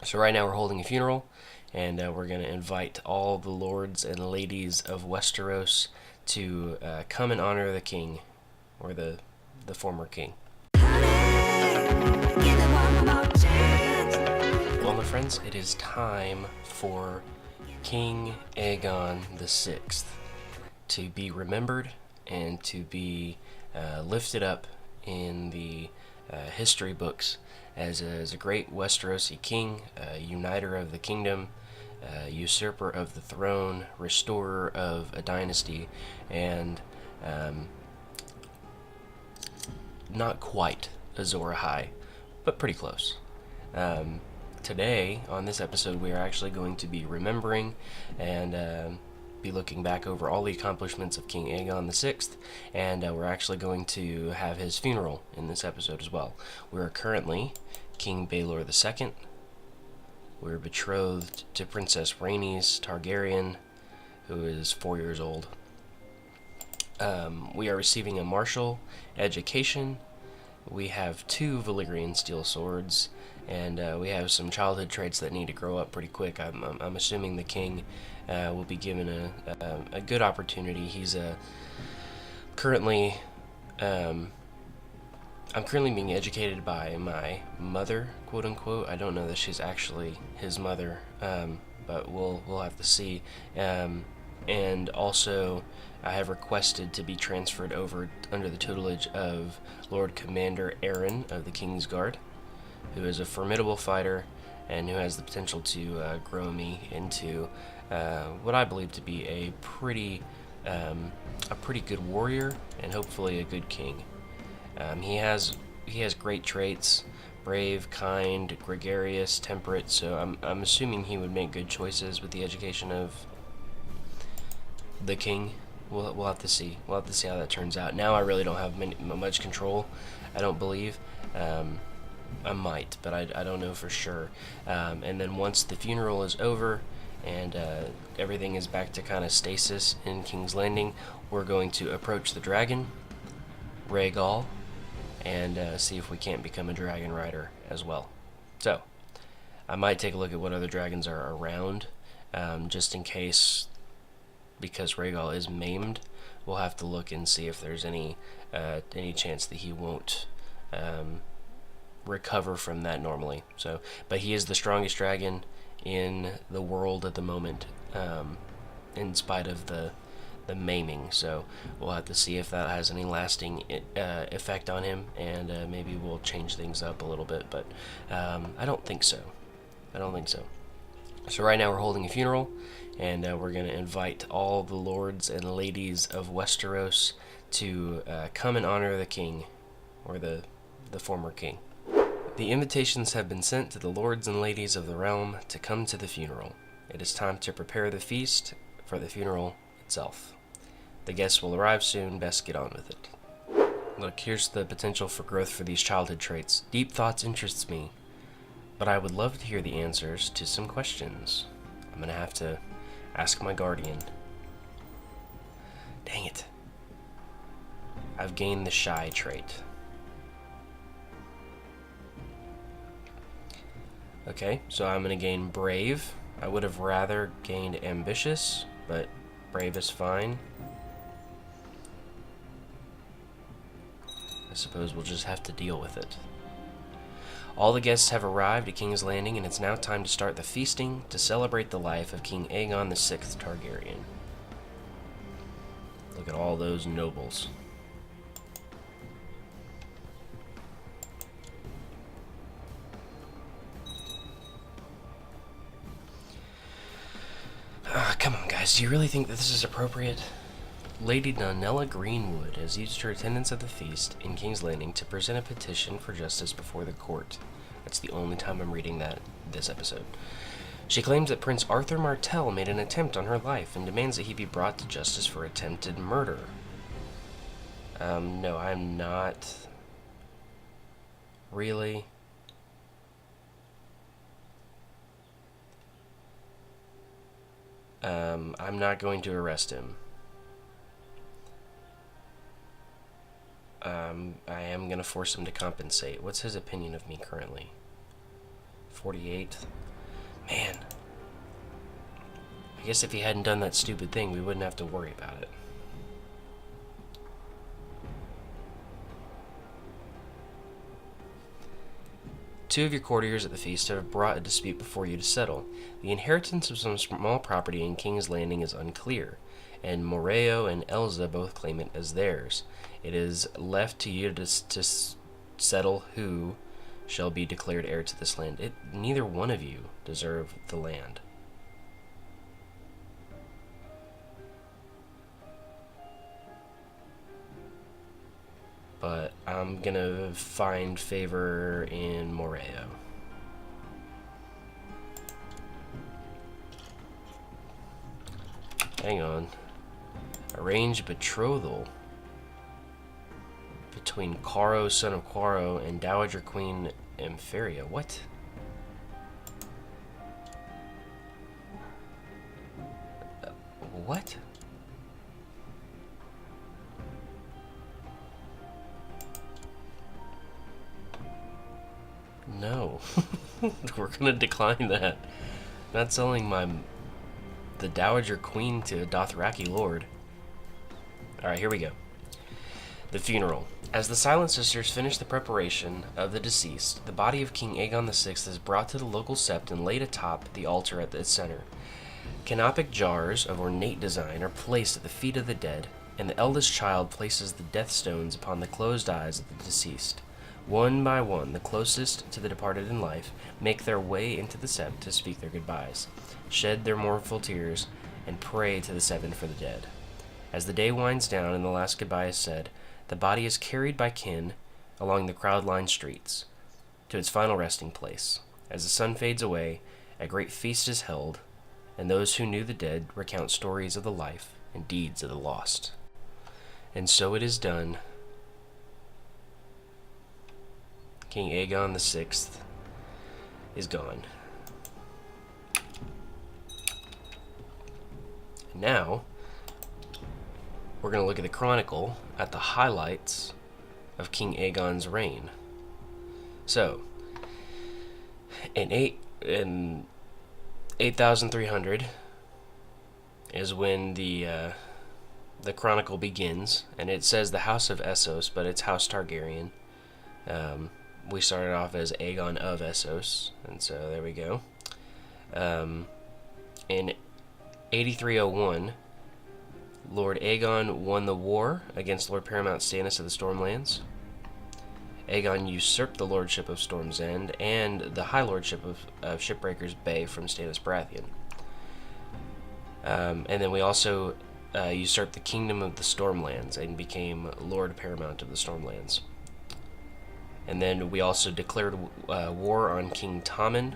So right now we're holding a funeral, and we're going to invite all the lords and ladies of Westeros to come and honor the king, or the former king. Well, my friends, it is time for King Aegon VI to be remembered and to be lifted up in the history books as a great Westerosi king, uniter of the kingdom, usurper of the throne, restorer of a dynasty, and not quite Azor Ahai, but pretty close. Today, on this episode, we are actually going to be remembering and be looking back over all the accomplishments of King Aegon VI, and we're actually going to have his funeral in this episode as well. We are currently King Baylor II. We're betrothed to Princess Rhaenys Targaryen, who is 4 years old. We are receiving a martial education. We have 2 Valyrian steel swords, and we have some childhood traits that need to grow up pretty quick. I'm assuming the king will be given a good opportunity. He's currently I'm currently being educated by my mother, quote unquote. I don't know that she's actually his mother, but we'll have to see. And also, I have requested to be transferred over under the tutelage of Lord Commander Aaron of the King's Guard, who is a formidable fighter and who has the potential to grow me into what I believe to be a pretty good warrior and hopefully a good king. He has great traits: brave, kind, gregarious, temperate. So I'm assuming he would make good choices with the education of the king. We'll have to see. We'll have to see how that turns out. Now I really don't have much control. I don't believe. I might, but I don't know for sure. And then once the funeral is over and everything is back to kind of stasis in King's Landing, we're going to approach the dragon, Rhaegal, and see if we can't become a dragon rider as well. So I might take a look at what other dragons are around, just in case, because Rhaegal is maimed. We'll have to look and see if there's any chance that he won't recover from that normally. So, but he is the strongest dragon in the world at the moment, in spite of the maiming. So we'll have to see if that has any lasting effect on him, and maybe we'll change things up a little bit. But I don't think so. So right now we're holding a funeral, and we're going to invite all the lords and ladies of Westeros to come and honor the king, or the former king. The invitations have been sent to the lords and ladies of the realm to come to the funeral. It is time to prepare the feast for the funeral itself. The guests will arrive soon, best get on with it. Look, here's the potential for growth for these childhood traits. Deep thoughts interests me, but I would love to hear the answers to some questions. I'm gonna have to ask my guardian. Dang it. I've gained the shy trait. Okay, so I'm gonna gain brave. I would have rather gained ambitious, but brave is fine. I suppose we'll just have to deal with it. All the guests have arrived at King's Landing, and it's now time to start the feasting to celebrate the life of King Aegon VI Targaryen. Look at all those nobles. Come on, guys. Do you really think that this is appropriate? Lady Donella Greenwood has used her attendance at the feast in King's Landing to present a petition for justice before the court. That's the only time I'm reading this episode. She claims that Prince Arthur Martell made an attempt on her life and demands that he be brought to justice for attempted murder. No, I'm not. Really? I'm not going to arrest him. I am going to force him to compensate. What's his opinion of me currently? 48. Man. I guess if he hadn't done that stupid thing, we wouldn't have to worry about it. Two of your courtiers at the feast have brought a dispute before you to settle. The inheritance of some small property in King's Landing is unclear, and Moreo and Elza both claim it as theirs. It is left to you to settle who shall be declared heir to this land. Neither one of you deserve the land. But I'm gonna find favor in Moreo. Hang on. Arrange betrothal between Caro, son of Quaro, and Dowager Queen Ampharia. What? What? No. We're gonna decline that. Not selling the Dowager Queen to a Dothraki Lord. Alright, here we go. The funeral. As the Silent Sisters finish the preparation of the deceased, the body of King Aegon VI is brought to the local sept and laid atop the altar at its center. Canopic jars of ornate design are placed at the feet of the dead, and the eldest child places the death stones upon the closed eyes of the deceased. One by one, the closest to the departed in life make their way into the sept to speak their goodbyes, shed their mournful tears, and pray to the seven for the dead. As the day winds down and the last goodbye is said, the body is carried by kin along the crowd-lined streets to its final resting place. As the sun fades away, a great feast is held, and those who knew the dead recount stories of the life and deeds of the lost. And so it is done. King Aegon VI is gone. And now, we're going to look at the chronicle at the highlights of King Aegon's reign. So, in 8,300 is when the chronicle begins, and it says the House of Essos, but it's House Targaryen. We started off as Aegon of Essos, and so there we go. In 8301, Lord Aegon won the war against Lord Paramount Stannis of the Stormlands. Aegon usurped the lordship of Storm's End and the high lordship of Shipbreaker's Bay from Stannis Baratheon. And then we also usurped the kingdom of the Stormlands and became Lord Paramount of the Stormlands. And then we also declared war on King Tommen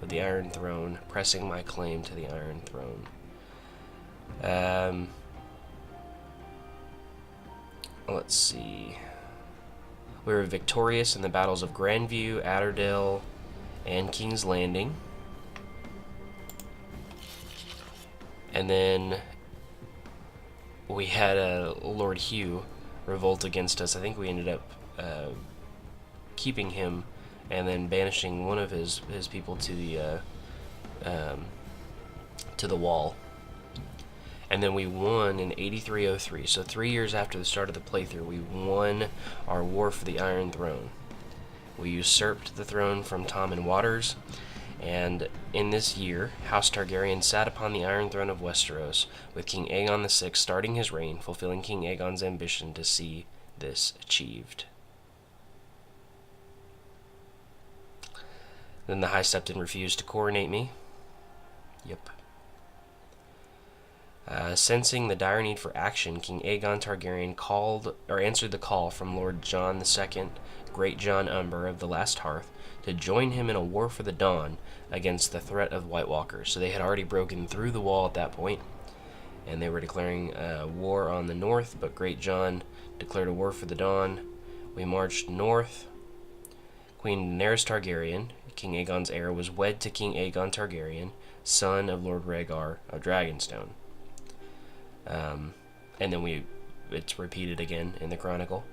of the Iron Throne, pressing my claim to the Iron Throne. Let's see. We were victorious in the battles of Grandview, Atterdale, and King's Landing. And then we had Lord Hugh revolt against us. I think we ended up keeping him and then banishing one of his people to the wall. And then we won in 8303. So 3 years after the start of the playthrough, we won our war for the Iron Throne. We usurped the throne from Tommen Waters, and in this year, House Targaryen sat upon the Iron Throne of Westeros, with King Aegon VI starting his reign, fulfilling King Aegon's ambition to see this achieved. Then the High Septon refused to coronate me. Yep. Sensing the dire need for action, King Aegon Targaryen answered the call from Lord Jon II, Great John Umber of the Last Hearth, to join him in a war for the Dawn against the threat of White Walkers. So they had already broken through the wall at that point, and they were declaring war on the north, but Great John declared a war for the Dawn. We marched north. Queen Daenerys Targaryen, King Aegon's heir, was wed to King Aegon Targaryen, son of Lord Rhaegar of Dragonstone. And then it's repeated again in the Chronicle.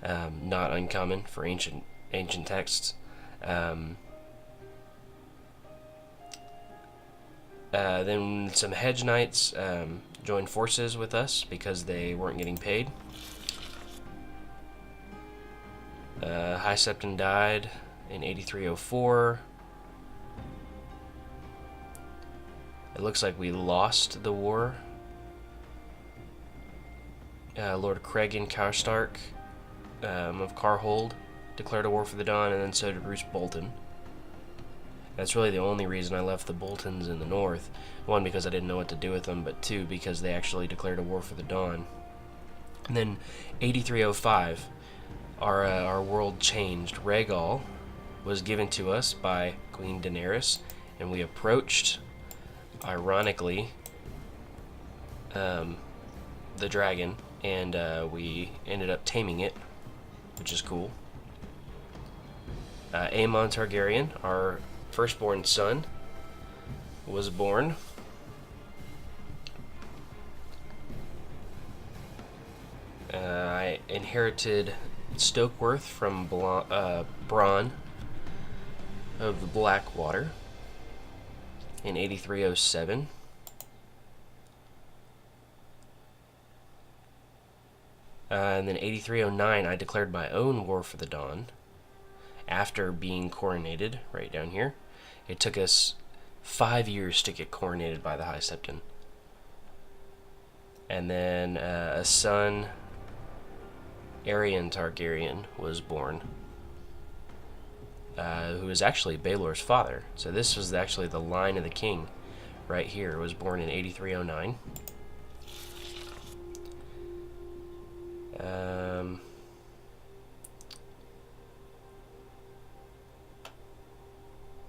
Not uncommon for ancient texts. Then some hedge knights joined forces with us because they weren't getting paid. High Septon died in 8304. It looks like we lost the war. Lord Cregan Karstark of Carhold declared a war for the Dawn, and then so did Roose Bolton. That's really the only reason I left the Boltons in the north. One, because I didn't know what to do with them, but two, because they actually declared a war for the Dawn. And then 8305, our world changed. Rhaegal was given to us by Queen Daenerys, and we approached, ironically, the dragon, and we ended up taming it, which is cool. Aemon Targaryen, our firstborn son, was born. I inherited Stokeworth from Bronn of the Blackwater in 8307. And then 8309, I declared my own war for the Dawn after being coronated, right down here. It took us 5 years to get coronated by the High Septon. And then a son, Aegon Targaryen, was born, who is actually Baelor's father. So this was actually the line of the king right here. Was born in 8309.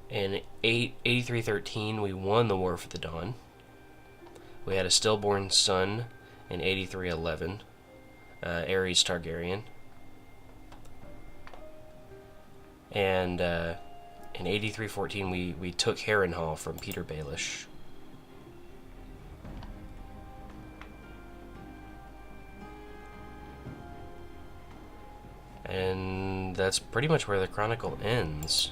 In 8313, we won the War for the Dawn. We had a stillborn son in 8311, Aerys Targaryen. And in 8314, we took Harrenhal from Peter Baelish. And that's pretty much where the chronicle ends,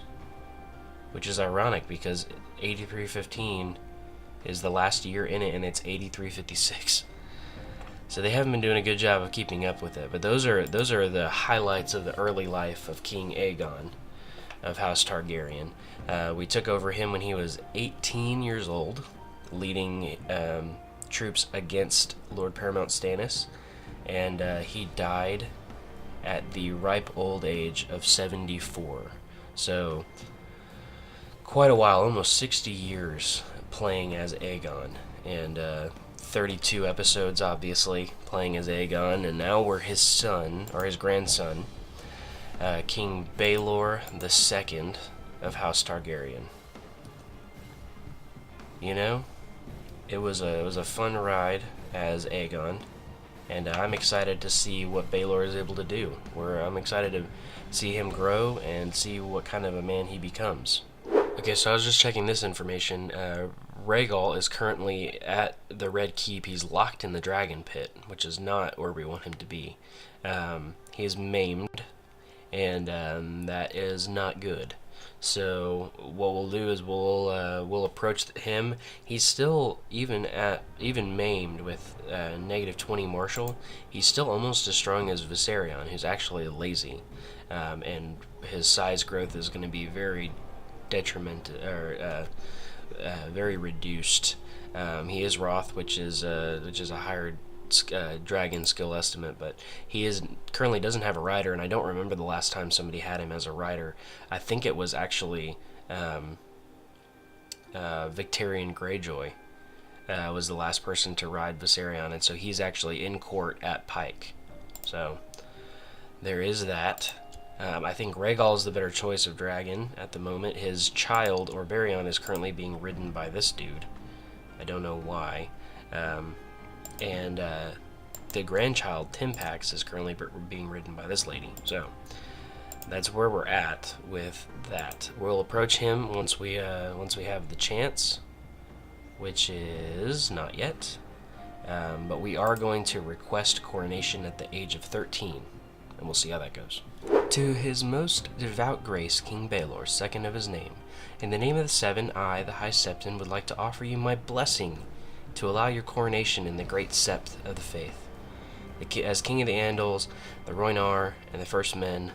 which is ironic because 8315 is the last year in it, and it's 8356. So they haven't been doing a good job of keeping up with it. But those are the highlights of the early life of King Aegon of House Targaryen. We took over him when he was 18 years old, leading troops against Lord Paramount Stannis, and he died at the ripe old age of 74. So quite a while, almost 60 years playing as Aegon, and 32 episodes obviously playing as Aegon, and now we're his son, or his grandson, King Baylor II of House Targaryen. You know, it was a fun ride as Aegon, and I'm excited to see what Baylor is able to do. I'm excited to see him grow and see what kind of a man he becomes. Okay, so I was just checking this information. Rhaegal is currently at the Red Keep. He's locked in the Dragon Pit, which is not where we want him to be. He is maimed, and that is not good. So what we'll do is we'll approach him. He's still, even maimed with -20 martial, he's still almost as strong as Viserion, who's actually lazy, and his size growth is going to be very very reduced. He is Roth, which is a higher dragon skill estimate, but he currently doesn't have a rider, and I don't remember the last time somebody had him as a rider. I think it was actually Victorian Greyjoy was the last person to ride Viserion, and so he's actually in court at Pike. So there is that. I think Rhaegal is the better choice of dragon at the moment. His child, Orberion, is currently being ridden by this dude. I don't know why. And the grandchild, Timpax, is currently being ridden by this lady. So that's where we're at with that. We'll approach him once we have the chance, which is not yet. But we are going to request coronation at the age of 13, and we'll see how that goes. To his most devout grace, King Baylor, second of his name, in the name of the seven, I, the High Septon, would like to offer you my blessing to allow your coronation in the great sept of the faith. As King of the Andals, the Rhoynar, and the First Men,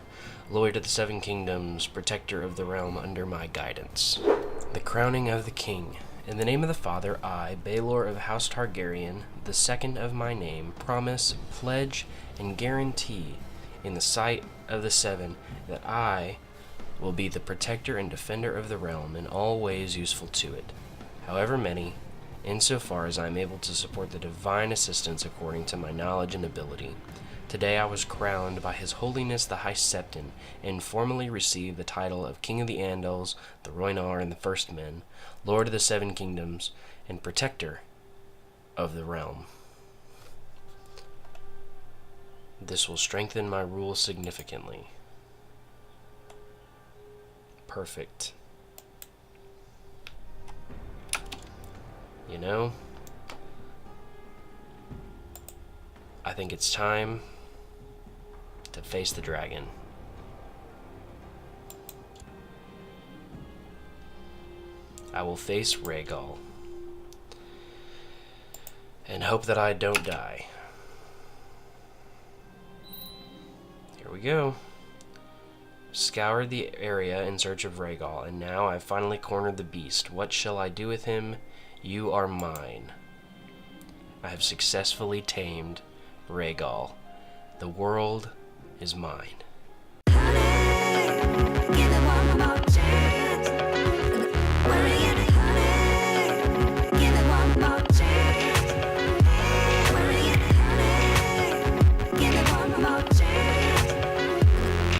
Lord of the Seven Kingdoms, protector of the realm under my guidance. The crowning of the King. In the name of the Father, I, Baylor of House Targaryen, the second of my name, promise, pledge, and guarantee in the sight of the seven that I will be the protector and defender of the realm in all ways useful to it, however many, insofar as I am able to support the divine assistance according to my knowledge and ability. Today I was crowned by His Holiness the High Septon, and formally received the title of King of the Andals, the Rhoynar, and the First Men, Lord of the Seven Kingdoms, and Protector of the realm. This will strengthen my rule significantly. Perfect. You know, I think it's time to face the dragon. I will face Rhaegal and hope that I don't die. Here we go. Scoured the area in search of Rhaegal, and now I've finally cornered the beast. What shall I do with him? You are mine. I have successfully tamed Rhaegal. The world is mine.